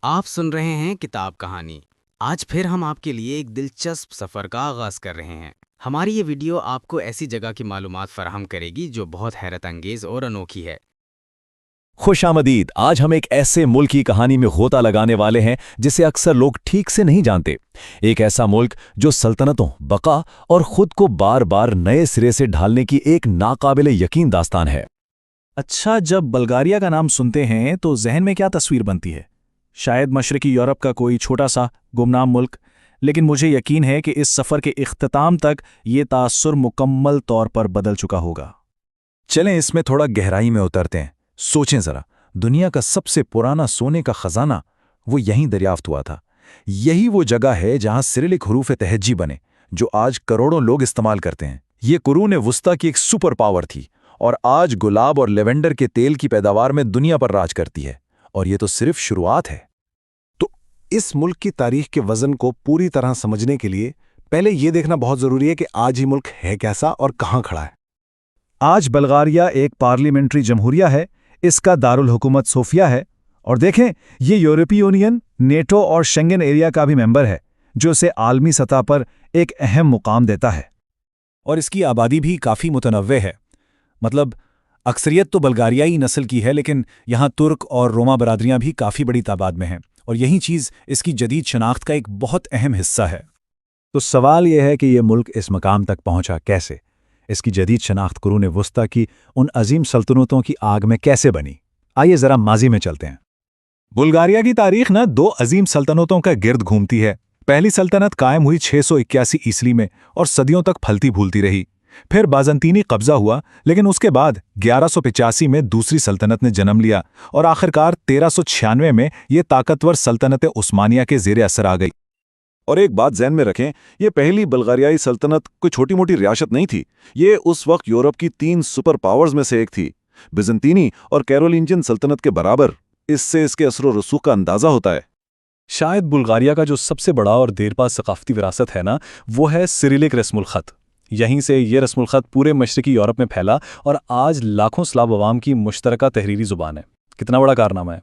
آپ سن رہے ہیں کتاب کہانی۔ آج پھر ہم آپ کے لیے ایک دلچسپ سفر کا آغاز کر رہے ہیں۔ ہماری یہ ویڈیو آپ کو ایسی جگہ کی معلومات فراہم کرے گی جو بہت حیرت انگیز اور انوکھی ہے۔ خوش آمدید۔ آج ہم ایک ایسے ملک کی کہانی میں غوطہ لگانے والے ہیں جسے اکثر لوگ ٹھیک سے نہیں جانتے۔ ایک ایسا ملک جو سلطنتوں، بقا اور خود کو بار بار نئے سرے سے ڈھالنے کی ایک ناقابل یقین داستان ہے۔ اچھا، جب بلغاریہ کا نام سنتے ہیں تو ذہن میں کیا تصویر بنتی ہے؟ شاید مشرقی یورپ کا کوئی چھوٹا سا گمنام ملک، لیکن مجھے یقین ہے کہ اس سفر کے اختتام تک یہ تاثر مکمل طور پر بدل چکا ہوگا۔ چلیں اس میں تھوڑا گہرائی میں اترتے ہیں۔ سوچیں ذرا، دنیا کا سب سے پرانا سونے کا خزانہ وہ یہیں دریافت ہوا تھا۔ یہی وہ جگہ ہے جہاں سرلک حروف تہجی بنے جو آج کروڑوں لوگ استعمال کرتے ہیں۔ یہ قرون وسطیٰ کی ایک سپر پاور تھی اور آج گلاب اور لیونڈر کے تیل کی پیداوار میں دنیا پر راج کرتی ہے، اور یہ تو صرف شروعات ہے۔ تو اس ملک کی تاریخ کے وزن کو پوری طرح سمجھنے کے لیے پہلے یہ دیکھنا بہت ضروری ہے کہ آج ہی ملک ہے کیسا اور کہاں کھڑا ہے۔ آج بلغاریہ ایک پارلیمنٹری جمہوریہ ہے، اس کا دارالحکومت صوفیہ ہے، اور دیکھیں یہ یورپی یونین، نیٹو اور شنگن ایریا کا بھی ممبر ہے، جو اسے عالمی سطح پر ایک اہم مقام دیتا ہے۔ اور اس کی آبادی بھی کافی متنوع ہے۔ مطلب اکثریت تو بلغاریائی نسل کی ہے، لیکن یہاں ترک اور روما برادریاں بھی کافی بڑی تعداد میں ہیں، اور یہی چیز اس کی جدید شناخت کا ایک بہت اہم حصہ ہے۔ تو سوال یہ ہے کہ یہ ملک اس مقام تک پہنچا کیسے؟ اس کی جدید شناخت قرون وسطیٰ کی ان عظیم سلطنتوں کی آگ میں کیسے بنی؟ آئیے ذرا ماضی میں چلتے ہیں۔ بلغاریہ کی تاریخ دو عظیم سلطنتوں کا گرد گھومتی ہے۔ پہلی سلطنت قائم ہوئی 681 عیسوی میں اور صدیوں تک پھلتی پھولتی رہی۔ پھر بازنطینی قبضہ ہوا، لیکن اس کے بعد 1185 میں دوسری سلطنت نے جنم لیا، اور آخرکار 1396 میں یہ طاقتور سلطنت عثمانیہ کے زیر اثر آ گئی۔ اور ایک بات ذہن میں رکھیں، یہ پہلی بلغاریائی سلطنت کوئی چھوٹی موٹی ریاست نہیں تھی۔ یہ اس وقت یورپ کی 3 سپر پاورز میں سے ایک تھی، بیزنطینی اور کیرولینجین سلطنت کے برابر۔ اس سے اس کے اثر و رسوخ کا اندازہ ہوتا ہے۔ شاید بلغاریہ کا جو سب سے بڑا اور دیرپا ثقافتی وراثت ہے وہ ہے سرلک رسم الخط۔ یہیں سے یہ رسم الخط پورے مشرقی یورپ میں پھیلا اور آج لاکھوں سلاو عوام کی مشترکہ تحریری زبان ہے۔ کتنا بڑا کارنامہ ہے۔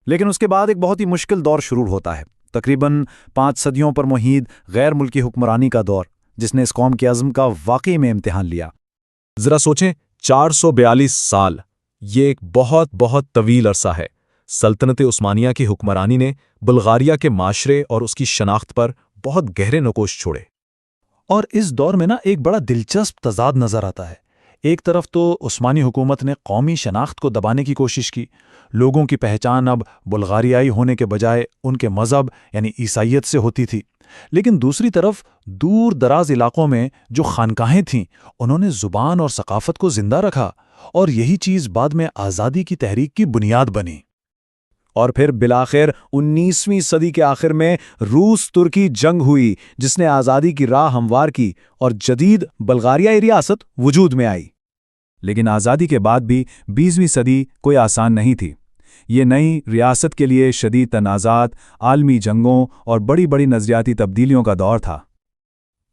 لیکن اس کے بعد ایک بہت ہی مشکل دور شروع ہوتا ہے، تقریباً 5 صدیوں پر محیط غیر ملکی حکمرانی کا دور، جس نے اس قوم کے عزم کا واقعی میں امتحان لیا۔ ذرا سوچیں، 442 سال، یہ ایک بہت بہت طویل عرصہ ہے۔ سلطنت عثمانیہ کی حکمرانی نے بلغاریہ کے معاشرے اور اس کی شناخت پر بہت گہرے نقوش چھوڑے۔ اور اس دور میں ایک بڑا دلچسپ تضاد نظر آتا ہے۔ ایک طرف تو عثمانی حکومت نے قومی شناخت کو دبانے کی کوشش کی، لوگوں کی پہچان اب بلغاریائی ہونے کے بجائے ان کے مذہب یعنی عیسائیت سے ہوتی تھی، لیکن دوسری طرف دور دراز علاقوں میں جو خانقاہیں تھیں انہوں نے زبان اور ثقافت کو زندہ رکھا، اور یہی چیز بعد میں آزادی کی تحریک کی بنیاد بنی۔ اور پھر بالآخر 19ویں صدی کے آخر میں روس ترکی جنگ ہوئی، جس نے آزادی کی راہ ہموار کی اور جدید بلغاریائی ریاست وجود میں آئی۔ لیکن آزادی کے بعد بھی 20ویں صدی کوئی آسان نہیں تھی۔ یہ نئی ریاست کے لیے شدید تنازعات، عالمی جنگوں اور بڑی بڑی نظریاتی تبدیلیوں کا دور تھا۔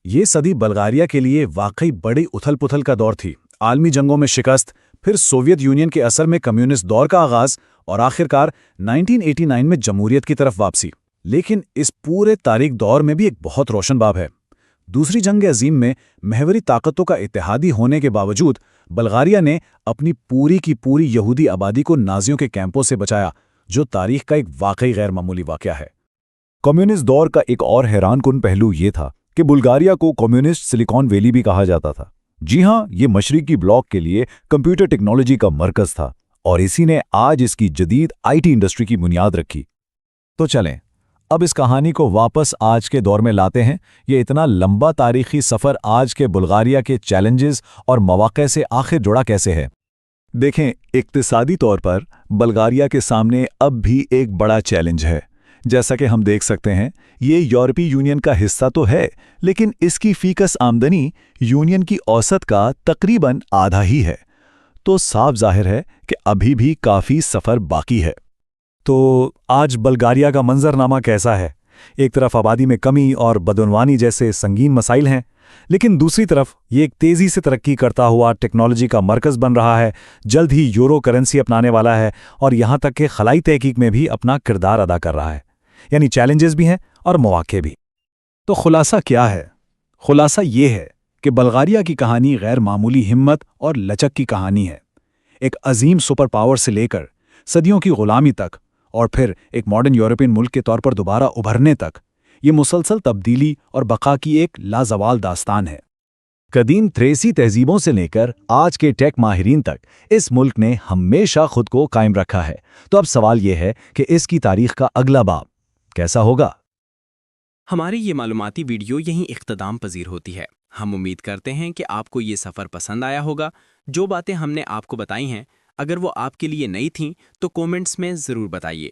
یہ صدی بلغاریہ کے لیے واقعی بڑی اتھل پتھل کا دور تھی۔ عالمی جنگوں میں شکست، پھر سوویت یونین کے اثر میں کمیونسٹ دور کا آغاز، اور آخرکار 1989 میں جمہوریت کی طرف واپسی۔ لیکن اس پورے تاریک دور میں بھی ایک بہت روشن باب ہے۔ دوسری جنگ عظیم میں محوری طاقتوں کا اتحادی ہونے کے باوجود بلغاریہ نے اپنی پوری کی پوری یہودی آبادی کو نازیوں کے کیمپوں سے بچایا، جو تاریخ کا ایک واقعی غیر معمولی واقعہ ہے۔ کمیونسٹ دور کا ایک اور حیران کن پہلو یہ تھا کہ بلغاریہ کو کمیونسٹ سلیکان ویلی بھی کہا جاتا تھا۔ جی ہاں، یہ مشرقی بلاک کے لیے کمپیوٹر ٹیکنالوجی کا مرکز تھا، اور اسی نے آج اس کی جدید IT انڈسٹری کی بنیاد رکھی۔ تو چلیں اب اس کہانی کو واپس آج کے دور میں لاتے ہیں۔ یہ اتنا لمبا تاریخی سفر آج کے بلغاریہ کے چیلنجز اور مواقع سے آخر جڑا کیسے ہے؟ دیکھیں، اقتصادی طور پر بلغاریہ کے سامنے اب بھی ایک بڑا چیلنج ہے۔ جیسا کہ ہم دیکھ سکتے ہیں، یہ یورپی یونین کا حصہ تو ہے، لیکن اس کی فی کس آمدنی یونین کی اوسط کا تقریباً آدھا ہی ہے۔ تو صاف ظاہر ہے کہ ابھی بھی کافی سفر باقی ہے۔ تو آج بلغاریہ کا منظرنامہ کیسا ہے؟ ایک طرف آبادی میں کمی اور بدعنوانی جیسے سنگین مسائل ہیں، لیکن دوسری طرف یہ ایک تیزی سے ترقی کرتا ہوا ٹیکنالوجی کا مرکز بن رہا ہے، جلد ہی یورو کرنسی اپنانے والا ہے اور یہاں تک کہ خلائی تحقیق میں بھی اپنا کردار ادا کر رہا ہے۔ یعنی چیلنجز بھی ہیں اور مواقع بھی۔ تو خلاصہ کیا ہے؟ خلاصہ یہ ہے کہ بلغاریہ کی کہانی غیر معمولی ہمت اور لچک کی کہانی ہے۔ ایک عظیم سپر پاور سے لے کر صدیوں کی غلامی تک اور پھر ایک ماڈرن یورپین ملک کے طور پر دوبارہ ابھرنے تک، یہ مسلسل تبدیلی اور بقا کی ایک لازوال داستان ہے۔ قدیم تھریسی تہذیبوں سے لے کر آج کے ٹیک ماہرین تک اس ملک نے ہمیشہ خود کو قائم رکھا ہے۔ تو اب سوال یہ ہے کہ اس کی تاریخ کا اگلا باب کیسا ہوگا؟ ہماری یہ معلوماتی ویڈیو یہیں اختتام پذیر ہوتی ہے۔ ہم امید کرتے ہیں کہ آپ کو یہ سفر پسند آیا ہوگا۔ جو باتیں ہم نے آپ کو بتائی ہیں، اگر وہ آپ کے لیے نئی تھیں تو کومنٹس میں ضرور بتائیے۔